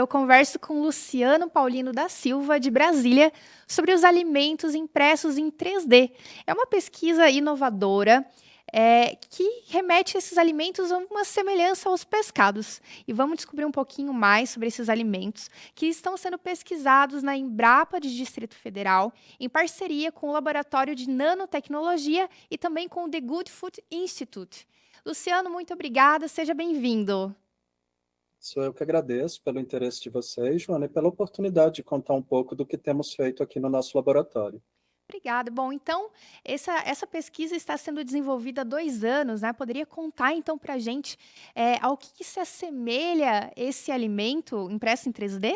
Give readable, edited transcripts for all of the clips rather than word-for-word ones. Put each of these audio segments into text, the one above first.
eu converso com Luciano Paulino da Silva, de Brasília, sobre os alimentos impressos em 3D. É uma pesquisa inovadora que remete esses alimentos a uma semelhança aos pescados. E vamos descobrir um pouquinho mais sobre esses alimentos que estão sendo pesquisados na Embrapa de Distrito Federal, em parceria com o Laboratório de Nanotecnologia e também com o The Good Food Institute. Luciano, muito obrigada, seja bem-vindo. Sou eu que agradeço pelo interesse de vocês, Joana, e pela oportunidade de contar um pouco do que temos feito aqui no nosso laboratório. Obrigada. Bom, então, essa pesquisa está sendo desenvolvida há 2 anos, né? Poderia contar, então, para a gente ao que se assemelha esse alimento impresso em 3D?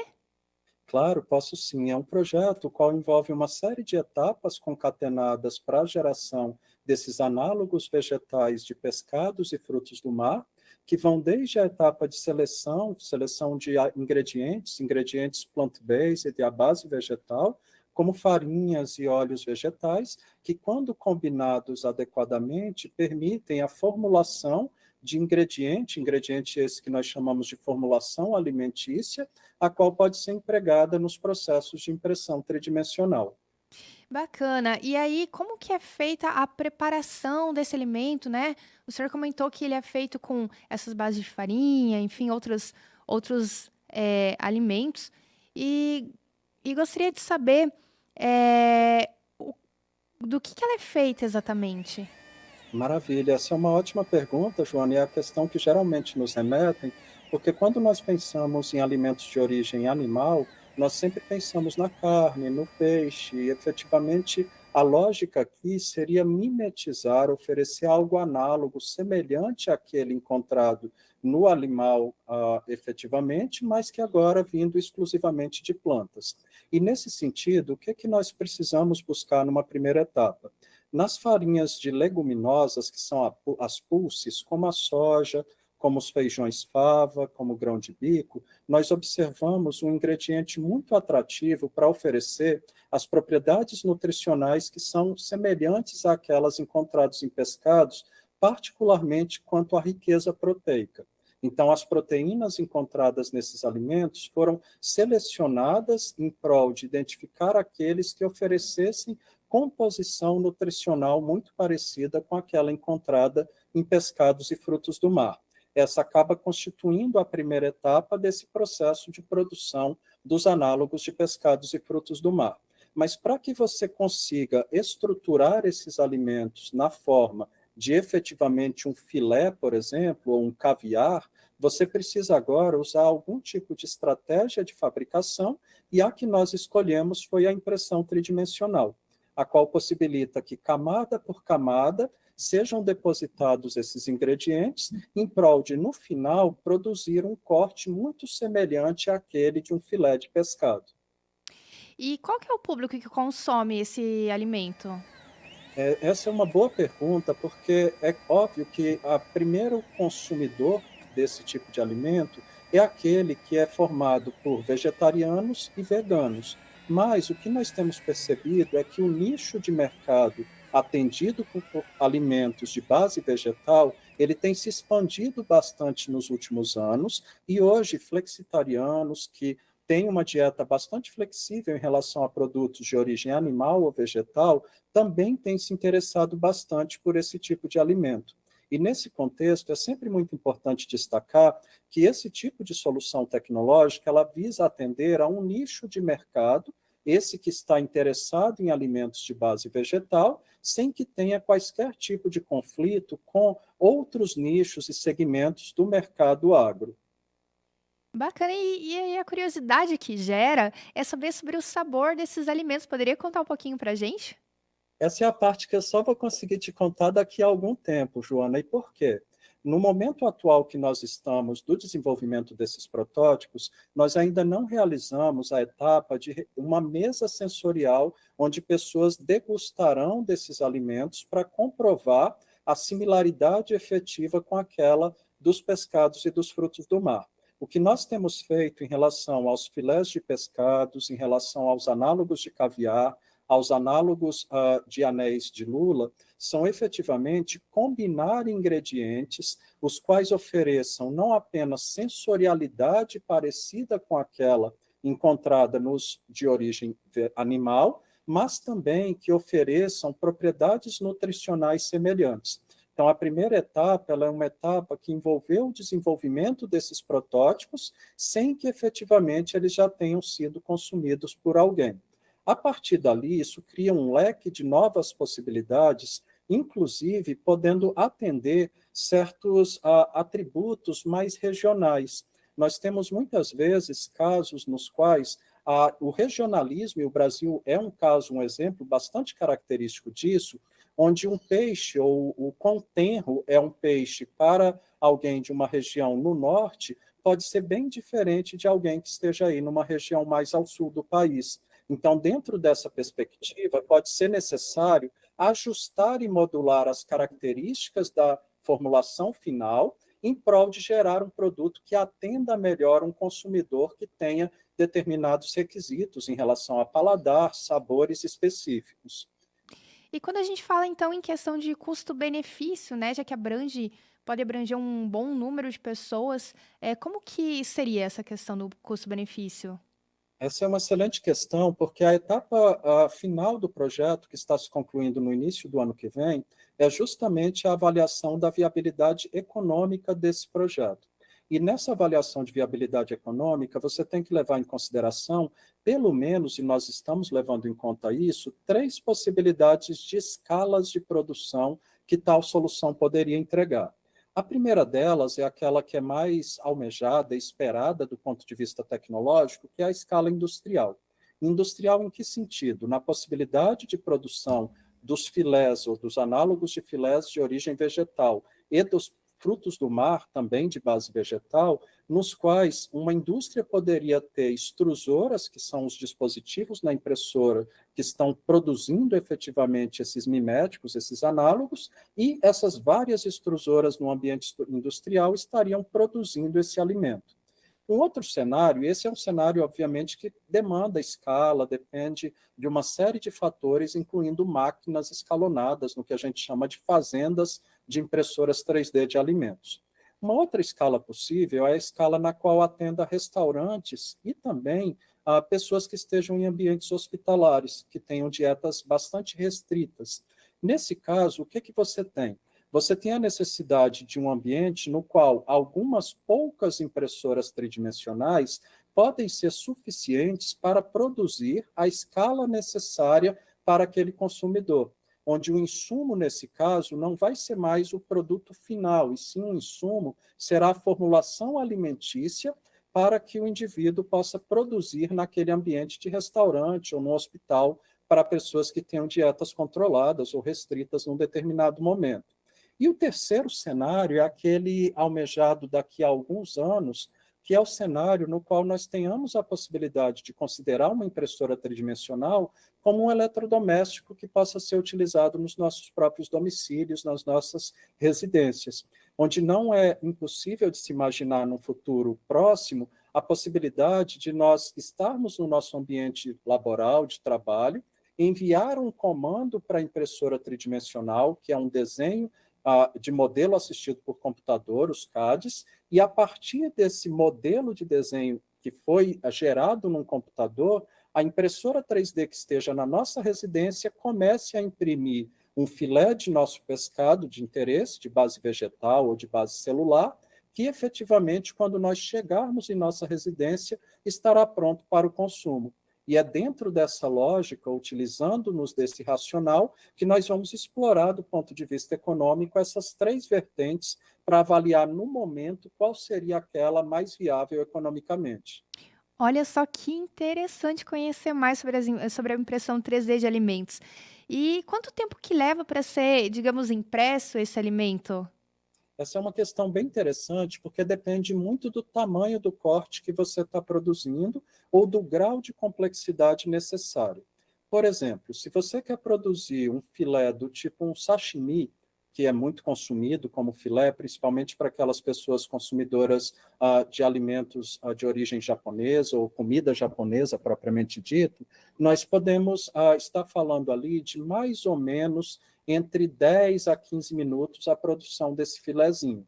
Claro, posso sim. É um projeto o qual envolve uma série de etapas concatenadas para a geração desses análogos vegetais de pescados e frutos do mar, que vão desde a etapa de seleção de ingredientes plant-based e a base vegetal, como farinhas e óleos vegetais, que, quando combinados adequadamente, permitem a formulação de ingrediente esse que nós chamamos de formulação alimentícia, a qual pode ser empregada nos processos de impressão tridimensional. Bacana. E aí, como que é feita a preparação desse alimento, né? O senhor comentou que ele é feito com essas bases de farinha, enfim, outros alimentos. E, e gostaria de saber o- do que ela é feita exatamente. Maravilha, essa é uma ótima pergunta, Joana, e é a questão que geralmente nos remetem, porque quando nós pensamos em alimentos de origem animal, nós sempre pensamos na carne, no peixe, e efetivamente a lógica aqui seria mimetizar, oferecer algo análogo, semelhante àquele encontrado no animal efetivamente, mas que agora vindo exclusivamente de plantas. E nesse sentido, o que é que nós precisamos buscar numa primeira etapa? Nas farinhas de leguminosas, que são as pulses, como a soja, como os feijões fava, como o grão de bico, nós observamos um ingrediente muito atrativo para oferecer as propriedades nutricionais que são semelhantes àquelas encontradas em pescados, particularmente quanto à riqueza proteica. Então, as proteínas encontradas nesses alimentos foram selecionadas em prol de identificar aqueles que oferecessem composição nutricional muito parecida com aquela encontrada em pescados e frutos do mar. Essa acaba constituindo a primeira etapa desse processo de produção dos análogos de pescados e frutos do mar. Mas para que você consiga estruturar esses alimentos na forma de efetivamente um filé, por exemplo, ou um caviar, você precisa agora usar algum tipo de estratégia de fabricação, e a que nós escolhemos foi a impressão tridimensional, a qual possibilita que, camada por camada, sejam depositados esses ingredientes em prol de, no final, produzir um corte muito semelhante àquele de um filé de pescado. E qual que é o público que consome esse alimento? Essa é uma boa pergunta, porque é óbvio que o primeiro consumidor desse tipo de alimento é aquele que é formado por vegetarianos e veganos. Mas o que nós temos percebido é que o nicho de mercado atendido por alimentos de base vegetal, ele tem se expandido bastante nos últimos anos, e hoje flexitarianos que têm uma dieta bastante flexível em relação a produtos de origem animal ou vegetal, também tem se interessado bastante por esse tipo de alimento. E nesse contexto, é sempre muito importante destacar que esse tipo de solução tecnológica, ela visa atender a um nicho de mercado, esse que está interessado em alimentos de base vegetal, sem que tenha quaisquer tipo de conflito com outros nichos e segmentos do mercado agro. Bacana, e aí a curiosidade que gera é saber sobre o sabor desses alimentos. Poderia contar um pouquinho pra gente? Essa é a parte que eu só vou conseguir te contar daqui a algum tempo, Joana. E por quê? No momento atual que nós estamos do desenvolvimento desses protótipos, nós ainda não realizamos a etapa de uma mesa sensorial onde pessoas degustarão desses alimentos para comprovar a similaridade efetiva com aquela dos pescados e dos frutos do mar. O que nós temos feito em relação aos filés de pescados, em relação aos análogos de caviar, aos análogos de anéis de lula, são efetivamente combinar ingredientes, os quais ofereçam não apenas sensorialidade parecida com aquela encontrada nos de origem animal, mas também que ofereçam propriedades nutricionais semelhantes. Então, a primeira etapa ela é uma etapa que envolveu o desenvolvimento desses protótipos sem que efetivamente eles já tenham sido consumidos por alguém. A partir dali, isso cria um leque de novas possibilidades, inclusive podendo atender certos atributos mais regionais. Nós temos muitas vezes casos nos quais o regionalismo, e o Brasil é um caso, um exemplo bastante característico disso, onde um peixe, ou o quão tenro é um peixe para alguém de uma região no norte, pode ser bem diferente de alguém que esteja aí numa região mais ao sul do país. Então, dentro dessa perspectiva, pode ser necessário ajustar e modular as características da formulação final em prol de gerar um produto que atenda melhor um consumidor que tenha determinados requisitos em relação a paladar, sabores específicos. E quando a gente fala, então, em questão de custo-benefício, né, já que pode abranger um bom número de pessoas, como que seria essa questão do custo-benefício? Essa é uma excelente questão, porque a etapa final do projeto, que está se concluindo no início do ano que vem, é justamente a avaliação da viabilidade econômica desse projeto. E nessa avaliação de viabilidade econômica, você tem que levar em consideração, pelo menos, e nós estamos levando em conta isso, 3 possibilidades de escalas de produção que tal solução poderia entregar. A primeira delas é aquela que é mais almejada, esperada do ponto de vista tecnológico, que é a escala industrial. Industrial em que sentido? Na possibilidade de produção dos filés ou dos análogos de filés de origem vegetal e dos frutos do mar, também de base vegetal, nos quais uma indústria poderia ter extrusoras, que são os dispositivos na impressora que estão produzindo efetivamente esses miméticos, esses análogos, e essas várias extrusoras no ambiente industrial estariam produzindo esse alimento. Um outro cenário, esse é um cenário, obviamente, que demanda escala, depende de uma série de fatores, incluindo máquinas escalonadas, no que a gente chama de fazendas de impressoras 3D de alimentos. Uma outra escala possível é a escala na qual atenda restaurantes e também pessoas que estejam em ambientes hospitalares, que tenham dietas bastante restritas. Nesse caso, o que, que você tem? Você tem a necessidade de um ambiente no qual algumas poucas impressoras tridimensionais podem ser suficientes para produzir a escala necessária para aquele consumidor, onde o insumo, nesse caso, não vai ser mais o produto final, e sim o insumo será a formulação alimentícia para que o indivíduo possa produzir naquele ambiente de restaurante ou no hospital para pessoas que tenham dietas controladas ou restritas num determinado momento. E o terceiro cenário é aquele almejado daqui a alguns anos, que é o cenário no qual nós tenhamos a possibilidade de considerar uma impressora tridimensional como um eletrodoméstico que possa ser utilizado nos nossos próprios domicílios, nas nossas residências, onde não é impossível de se imaginar num futuro próximo a possibilidade de nós estarmos no nosso ambiente laboral, de trabalho, enviar um comando para a impressora tridimensional, que é um desenho de modelo assistido por computador, os CADs, e a partir desse modelo de desenho que foi gerado num computador, a impressora 3D que esteja na nossa residência comece a imprimir um filé de nosso pescado de interesse, de base vegetal ou de base celular, que efetivamente, quando nós chegarmos em nossa residência, estará pronto para o consumo. E é dentro dessa lógica, utilizando-nos desse racional, que nós vamos explorar, do ponto de vista econômico, essas 3 vertentes para avaliar, no momento, qual seria aquela mais viável economicamente. Olha só que interessante conhecer mais sobre a impressão 3D de alimentos. E quanto tempo que leva para ser, digamos, impresso esse alimento? Essa é uma questão bem interessante, porque depende muito do tamanho do corte que você está produzindo ou do grau de complexidade necessário. Por exemplo, se você quer produzir um filé do tipo um sashimi, que é muito consumido como filé, principalmente para aquelas pessoas consumidoras de alimentos de origem japonesa ou comida japonesa propriamente dito, nós podemos estar falando ali de mais ou menos entre 10 a 15 minutos a produção desse filezinho.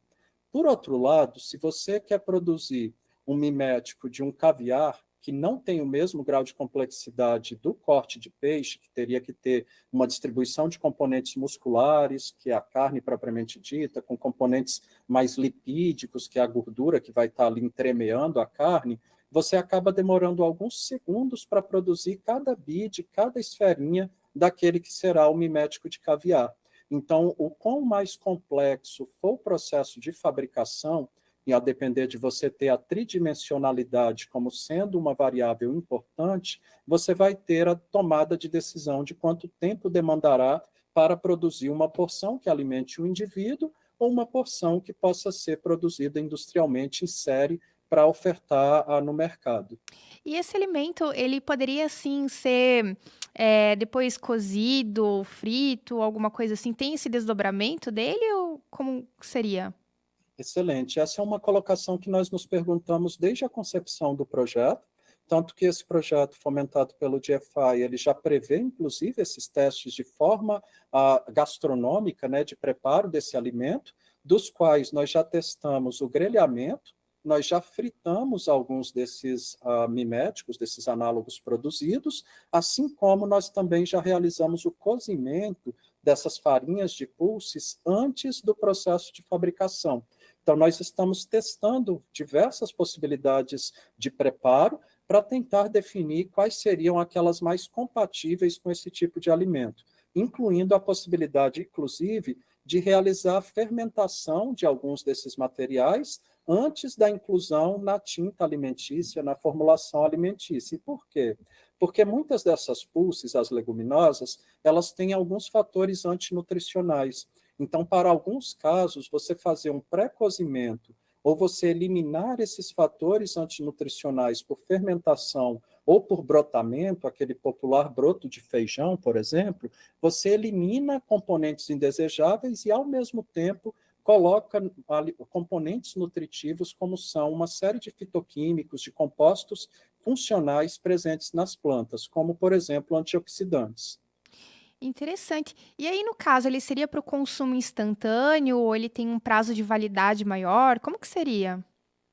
Por outro lado, se você quer produzir um mimético de um caviar, que não tem o mesmo grau de complexidade do corte de peixe, que teria que ter uma distribuição de componentes musculares, que é a carne propriamente dita, com componentes mais lipídicos, que é a gordura que vai estar ali entremeando a carne, você acaba demorando alguns segundos para produzir cada bide, cada esferinha daquele que será o mimético de caviar. Então, o quão mais complexo for o processo de fabricação, e a depender de você ter a tridimensionalidade como sendo uma variável importante, você vai ter a tomada de decisão de quanto tempo demandará para produzir uma porção que alimente o indivíduo ou uma porção que possa ser produzida industrialmente em série para ofertar no mercado. E esse alimento, ele poderia sim ser, depois cozido, frito, alguma coisa assim? Tem esse desdobramento dele ou como seria? Excelente. Essa é uma colocação que nós nos perguntamos desde a concepção do projeto, tanto que esse projeto fomentado pelo GFI, ele já prevê, inclusive, esses testes de forma gastronômica, né, de preparo desse alimento, dos quais nós já testamos o grelhamento, nós já fritamos alguns desses miméticos, desses análogos produzidos, assim como nós também já realizamos o cozimento dessas farinhas de pulses antes do processo de fabricação. Então, nós estamos testando diversas possibilidades de preparo para tentar definir quais seriam aquelas mais compatíveis com esse tipo de alimento, incluindo a possibilidade, inclusive, de realizar a fermentação de alguns desses materiais antes da inclusão na tinta alimentícia, na formulação alimentícia. E por quê? Porque muitas dessas pulses, as leguminosas, elas têm alguns fatores antinutricionais. Então, para alguns casos, você fazer um pré-cozimento ou você eliminar esses fatores antinutricionais por fermentação ou por brotamento, aquele popular broto de feijão, por exemplo, você elimina componentes indesejáveis e, ao mesmo tempo, coloca componentes nutritivos, como são uma série de fitoquímicos, de compostos funcionais presentes nas plantas, como, por exemplo, antioxidantes. Interessante. E aí, no caso, ele seria para o consumo instantâneo ou ele tem um prazo de validade maior? Como que seria?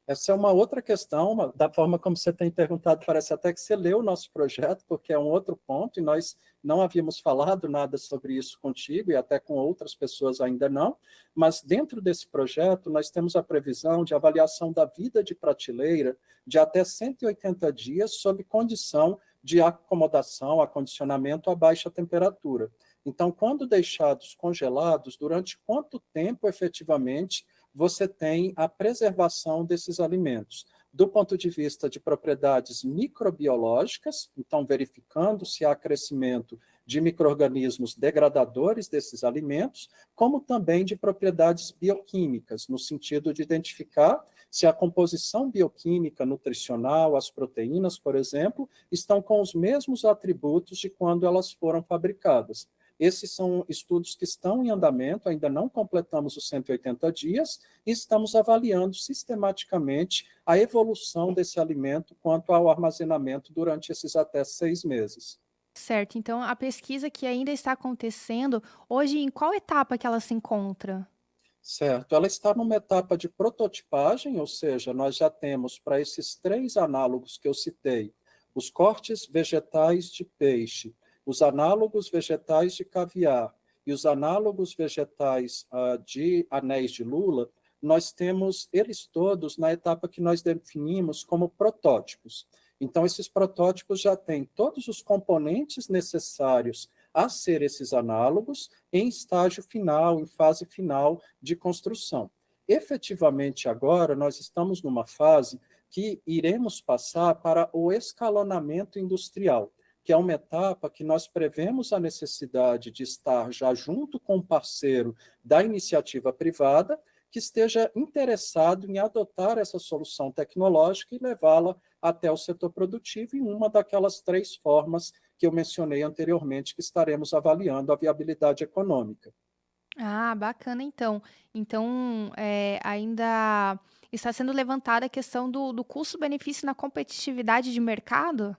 Essa é uma outra questão, da forma como você tem perguntado, parece até que você leu o nosso projeto, porque é um outro ponto, e nós não havíamos falado nada sobre isso contigo, e até com outras pessoas ainda não, mas dentro desse projeto nós temos a previsão de avaliação da vida de prateleira de até 180 dias, sob condição de acomodação, acondicionamento a baixa temperatura. Então, quando deixados congelados, durante quanto tempo efetivamente você tem a preservação desses alimentos, do ponto de vista de propriedades microbiológicas, então verificando se há crescimento de micro-organismos degradadores desses alimentos, como também de propriedades bioquímicas, no sentido de identificar se a composição bioquímica nutricional, as proteínas, por exemplo, estão com os mesmos atributos de quando elas foram fabricadas. Esses são estudos que estão em andamento, ainda não completamos os 180 dias, e estamos avaliando sistematicamente a evolução desse alimento quanto ao armazenamento durante esses até 6 meses. Certo, então a pesquisa que ainda está acontecendo, hoje em qual etapa que ela se encontra? Certo, ela está numa etapa de prototipagem, ou seja, nós já temos para esses 3 análogos que eu citei, os cortes vegetais de peixe, os análogos vegetais de caviar e os análogos vegetais de anéis de lula, nós temos eles todos na etapa que nós definimos como protótipos. Então, esses protótipos já têm todos os componentes necessários a ser esses análogos em estágio final, em fase final de construção. Efetivamente, agora, nós estamos numa fase que iremos passar para o escalonamento industrial, que é uma etapa que nós prevemos a necessidade de estar já junto com um parceiro da iniciativa privada que esteja interessado em adotar essa solução tecnológica e levá-la até o setor produtivo em uma daquelas 3 formas que eu mencionei anteriormente, que estaremos avaliando a viabilidade econômica. Ah, bacana então. Então, ainda está sendo levantada a questão do custo-benefício na competitividade de mercado?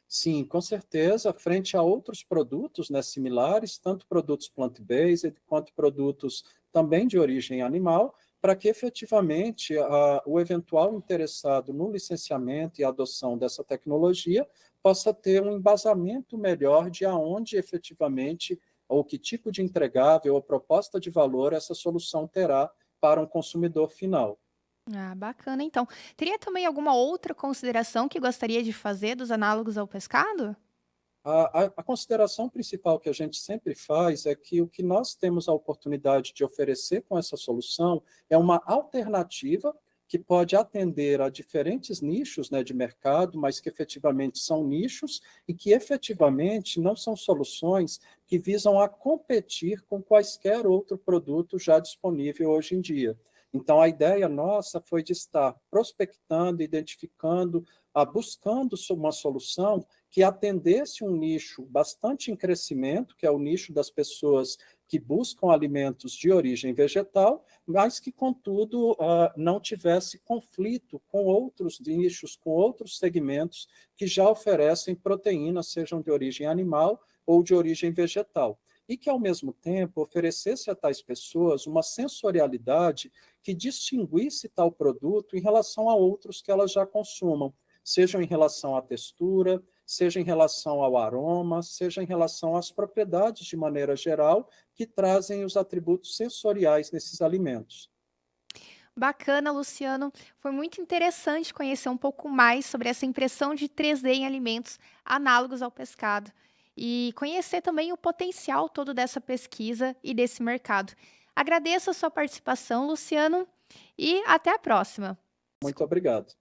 Sim, com certeza, frente a outros produtos, né, similares, tanto produtos plant-based quanto produtos também de origem animal, para que efetivamente o eventual interessado no licenciamento e adoção dessa tecnologia possa ter um embasamento melhor de aonde efetivamente ou que tipo de entregável ou proposta de valor essa solução terá para um consumidor final. Ah, bacana então. Teria também alguma outra consideração que gostaria de fazer dos análogos ao pescado? A consideração principal que a gente sempre faz é que o que nós temos a oportunidade de oferecer com essa solução é uma alternativa que pode atender a diferentes nichos, né, de mercado, mas que efetivamente são nichos e que efetivamente não são soluções que visam a competir com quaisquer outro produto já disponível hoje em dia. Então, a ideia nossa foi de estar prospectando, identificando, buscando uma solução que atendesse um nicho bastante em crescimento, que é o nicho das pessoas que buscam alimentos de origem vegetal, mas que, contudo, não tivesse conflito com outros nichos, com outros segmentos que já oferecem proteínas, sejam de origem animal ou de origem vegetal. E que, ao mesmo tempo, oferecesse a tais pessoas uma sensorialidade que distinguisse tal produto em relação a outros que elas já consumam, sejam em relação à textura, seja em relação ao aroma, seja em relação às propriedades de maneira geral, que trazem os atributos sensoriais nesses alimentos. Bacana, Luciano. Foi muito interessante conhecer um pouco mais sobre essa impressão de 3D em alimentos análogos ao pescado e conhecer também o potencial todo dessa pesquisa e desse mercado. Agradeço a sua participação, Luciano, e até a próxima. Muito obrigado.